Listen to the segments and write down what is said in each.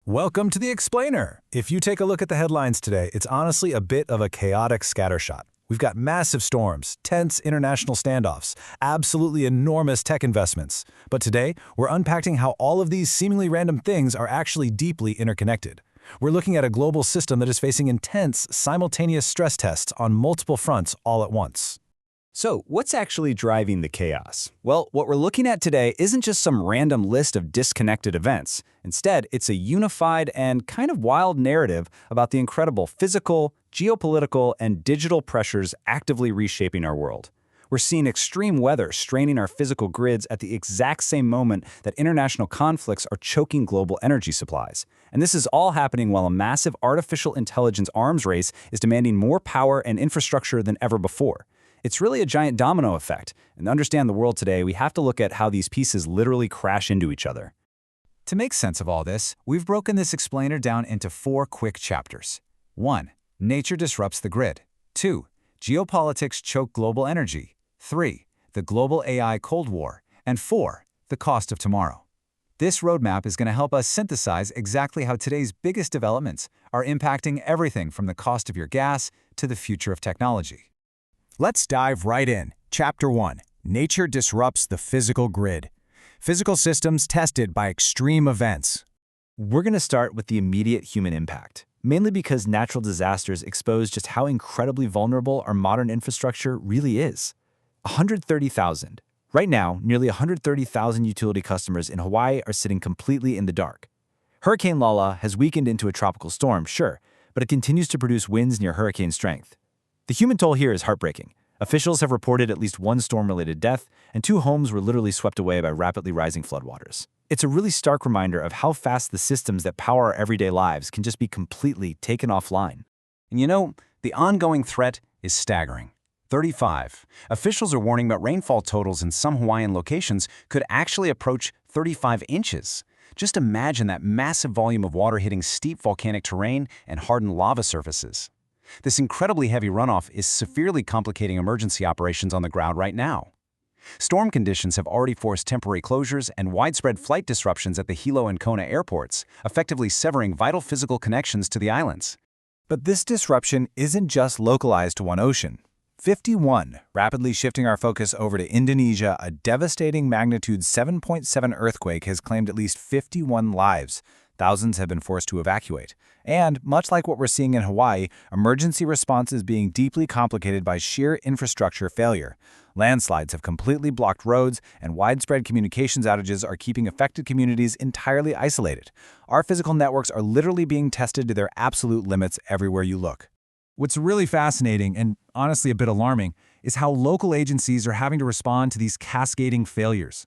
Welcome to the Explainer. If you take a look at the headlines today, it's honestly a bit of a chaotic scattershot. We've got massive storms, tense international standoffs, absolutely enormous tech investments. But today, we're unpacking how all of these seemingly random things are actually deeply interconnected. We're looking at a global system that is facing intense, simultaneous stress tests on multiple fronts all at once. So, what's actually driving the chaos? Well, what we're looking at today isn't just some random list of disconnected events. Instead, it's a unified and kind of wild narrative about the incredible physical, geopolitical, and digital pressures actively reshaping our world. We're seeing extreme weather straining our physical grids at the exact same moment that international conflicts are choking global energy supplies. And this is all happening while a massive artificial intelligence arms race is demanding more power and infrastructure than ever before. It's really a giant domino effect, and to understand the world today, we have to look at how these pieces literally crash into each other. To make sense of all this, we've broken this explainer down into 4 quick chapters. 1. Nature disrupts the grid. 2. Geopolitics choke global energy. 3. The global AI Cold War. And 4. The cost of tomorrow. This roadmap is going to help us synthesize exactly how today's biggest developments are impacting everything from the cost of your gas to the future of technology. Let's dive right in. Chapter 1. Nature disrupts the physical grid. Physical systems tested by extreme events. We're going to start with the immediate human impact, mainly because natural disasters expose just how incredibly vulnerable our modern infrastructure really is. 130,000. Right now, nearly 130,000 utility customers in Hawaii are sitting completely in the dark. Hurricane Lala has weakened into a tropical storm, sure, but it continues to produce winds near hurricane strength. The human toll here is heartbreaking. Officials have reported at least 1 storm-related death, and 2 homes were literally swept away by rapidly rising floodwaters. It's a really stark reminder of how fast the systems that power our everyday lives can just be completely taken offline. And you know, the ongoing threat is staggering. 35. Officials are warning that rainfall totals in some Hawaiian locations could actually approach 35 inches. Just imagine that massive volume of water hitting steep volcanic terrain and hardened lava surfaces. This incredibly heavy runoff is severely complicating emergency operations on the ground right now. Storm conditions have already forced temporary closures and widespread flight disruptions at the Hilo and Kona airports, effectively severing vital physical connections to the islands. But this disruption isn't just localized to one ocean. 51. Rapidly shifting our focus over to Indonesia, a devastating magnitude 7.7 earthquake has claimed at least 51 lives. Thousands have been forced to evacuate. And, much like what we're seeing in Hawaii, emergency response is being deeply complicated by sheer infrastructure failure. Landslides have completely blocked roads, and widespread communications outages are keeping affected communities entirely isolated. Our physical networks are literally being tested to their absolute limits everywhere you look. What's really fascinating, and honestly a bit alarming, is how local agencies are having to respond to these cascading failures.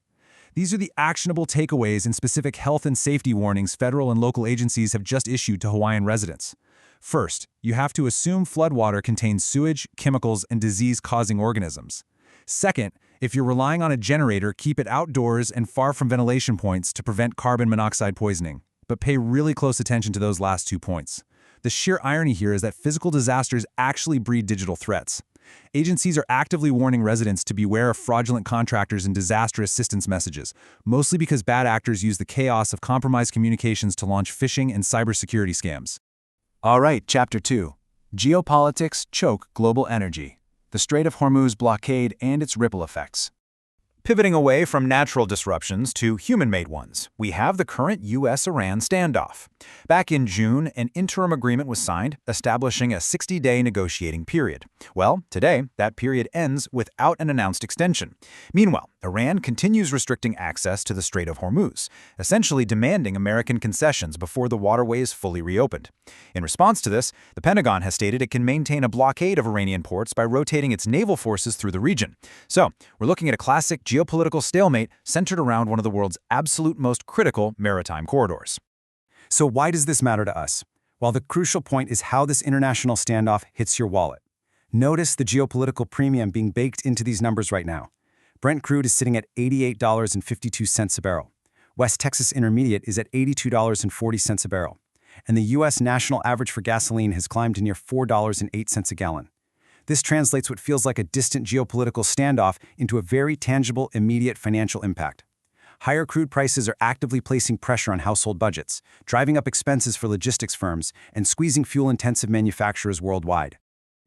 These are the actionable takeaways and specific health and safety warnings federal and local agencies have just issued to Hawaiian residents. First, you have to assume floodwater contains sewage, chemicals, and disease-causing organisms. Second, if you're relying on a generator, keep it outdoors and far from ventilation points to prevent carbon monoxide poisoning. But pay really close attention to those last 2 points. The sheer irony here is that physical disasters actually breed digital threats. Agencies are actively warning residents to beware of fraudulent contractors and disaster assistance messages, mostly because bad actors use the chaos of compromised communications to launch phishing and cybersecurity scams. All right, Chapter 2. Geopolitics choke global energy. The Strait of Hormuz blockade and its ripple effects. Pivoting away from natural disruptions to human-made ones, we have the current U.S.-Iran standoff. Back in June, an interim agreement was signed, establishing a 60-day negotiating period. Well, today, that period ends without an announced extension. Meanwhile, Iran continues restricting access to the Strait of Hormuz, essentially demanding American concessions before the waterway is fully reopened. In response to this, the Pentagon has stated it can maintain a blockade of Iranian ports by rotating its naval forces through the region. So, we're looking at a classic geopolitical stalemate centered around one of the world's absolute most critical maritime corridors. So why does this matter to us? Well, the crucial point is how this international standoff hits your wallet. Notice the geopolitical premium being baked into these numbers right now. Brent crude is sitting at $88.52 a barrel. West Texas Intermediate is at $82.40 a barrel. And the U.S. national average for gasoline has climbed to near $4.08 a gallon. This translates what feels like a distant geopolitical standoff into a very tangible, immediate financial impact. Higher crude prices are actively placing pressure on household budgets, driving up expenses for logistics firms and squeezing fuel-intensive manufacturers worldwide.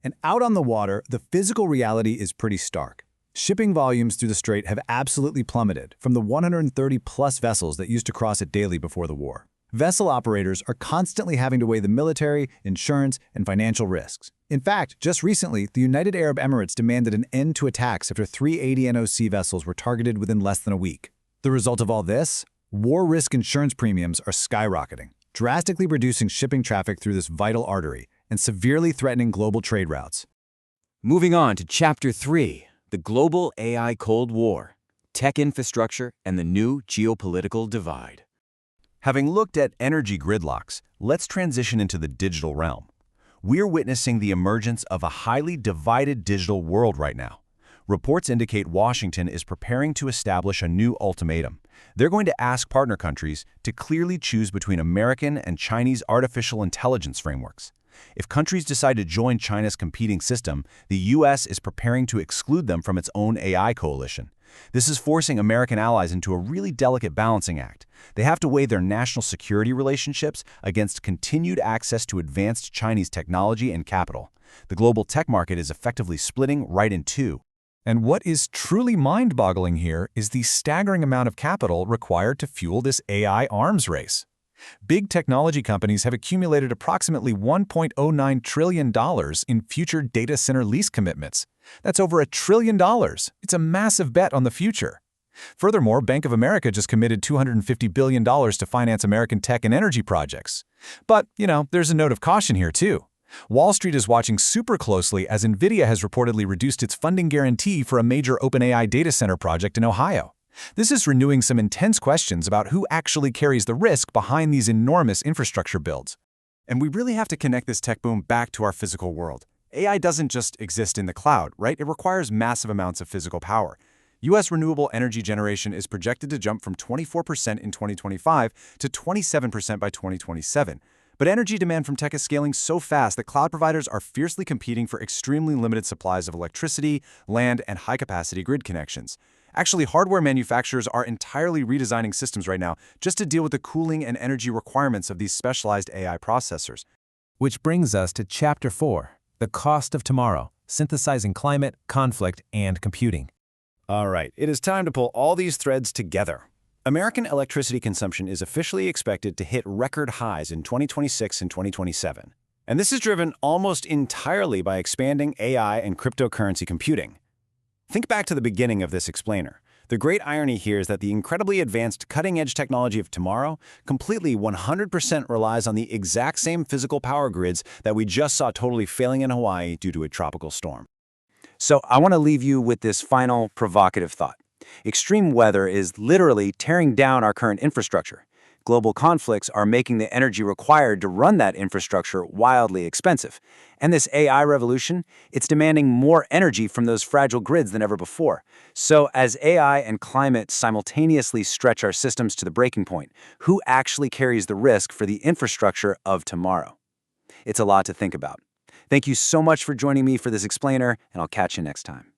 And out on the water, the physical reality is pretty stark. Shipping volumes through the strait have absolutely plummeted from the 130-plus vessels that used to cross it daily before the war. Vessel operators are constantly having to weigh the military, insurance, and financial risks. In fact, just recently, the United Arab Emirates demanded an end to attacks after 380 NOC vessels were targeted within less than a week. The result of all this? War risk insurance premiums are skyrocketing, drastically reducing shipping traffic through this vital artery and severely threatening global trade routes. Moving on to Chapter 3, the Global AI Cold War, Tech Infrastructure and the New Geopolitical Divide. Having looked at energy gridlocks, let's transition into the digital realm. We're witnessing the emergence of a highly divided digital world right now. Reports indicate Washington is preparing to establish a new ultimatum. They're going to ask partner countries to clearly choose between American and Chinese artificial intelligence frameworks. If countries decide to join China's competing system, the U.S. is preparing to exclude them from its own AI coalition. This is forcing American allies into a really delicate balancing act. They have to weigh their national security relationships against continued access to advanced Chinese technology and capital. The global tech market is effectively splitting right in two. And what is truly mind-boggling here is the staggering amount of capital required to fuel this AI arms race. Big technology companies have accumulated approximately $1.09 trillion in future data center lease commitments. That's over $1 trillion. It's a massive bet on the future. Furthermore, Bank of America just committed $250 billion to finance American tech and energy projects. But, there's a note of caution here too. Wall Street is watching super closely as NVIDIA has reportedly reduced its funding guarantee for a major OpenAI data center project in Ohio. This is renewing some intense questions about who actually carries the risk behind these enormous infrastructure builds. And we really have to connect this tech boom back to our physical world. AI doesn't just exist in the cloud, right? It requires massive amounts of physical power. U.S. renewable energy generation is projected to jump from 24% in 2025 to 27% by 2027. But energy demand from tech is scaling so fast that cloud providers are fiercely competing for extremely limited supplies of electricity, land, and high-capacity grid connections. Actually, hardware manufacturers are entirely redesigning systems right now just to deal with the cooling and energy requirements of these specialized AI processors. Which brings us to Chapter 4, the cost of tomorrow, synthesizing climate, conflict, and computing. All right, it is time to pull all these threads together. American electricity consumption is officially expected to hit record highs in 2026 and 2027. And this is driven almost entirely by expanding AI and cryptocurrency computing. Think back to the beginning of this explainer. The great irony here is that the incredibly advanced cutting-edge technology of tomorrow completely 100% relies on the exact same physical power grids that we just saw totally failing in Hawaii due to a tropical storm. So I want to leave you with this final provocative thought. Extreme weather is literally tearing down our current infrastructure. Global conflicts are making the energy required to run that infrastructure wildly expensive. And this AI revolution, it's demanding more energy from those fragile grids than ever before. So as AI and climate simultaneously stretch our systems to the breaking point, who actually carries the risk for the infrastructure of tomorrow? It's a lot to think about. Thank you so much for joining me for this explainer, and I'll catch you next time.